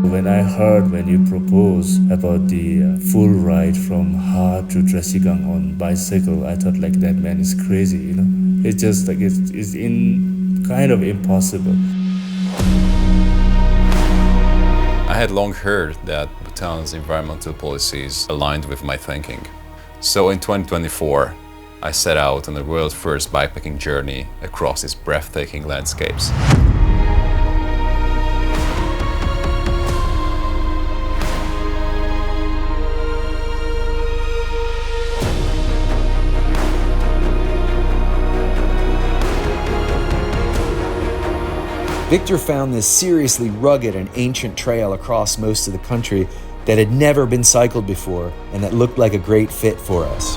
When I heard when you proposed about the full ride from Hart to Trasigang on bicycle, I thought like that man is crazy, you know. It's just like it's in kind of impossible. I had long heard that Bhutan's environmental policies aligned with my thinking. So in 2024, I set out on the world's first bikepacking journey across its breathtaking landscapes. Victor found this seriously rugged and ancient trail across most of the country that had never been cycled before and that looked like a great fit for us.